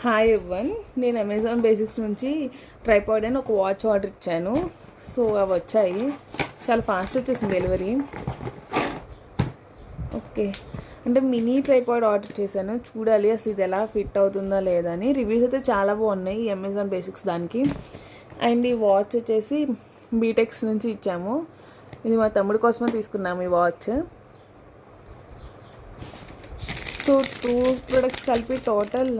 Hi ఎవ్వన్, నేను Amazon basics నుంచి tripod అని ఒక వాచ్ ఆర్డర్ ఇచ్చాను. సో అవి వచ్చాయి, చాలా ఫాస్ట్ వచ్చేసింది డెలివరీ. ఓకే, అంటే మినీ ట్రైపాడ్ ఆర్డర్ చేశాను. చూడాలి అసలు ఇది ఎలా ఫిట్ అవుతుందా లేదా అని. రివ్యూస్ అయితే చాలా బాగున్నాయి ఈ అమెజాన్ బేసిక్స్ దానికి. అండ్ ఈ వాచ్ వచ్చేసి బీటెక్స్ నుంచి ఇచ్చాము. ఇది మా తమ్ముడి కోసమే తీసుకున్నాము ఈ వాచ్. సో 2 ప్రొడక్ట్స్ కలిపి టోటల్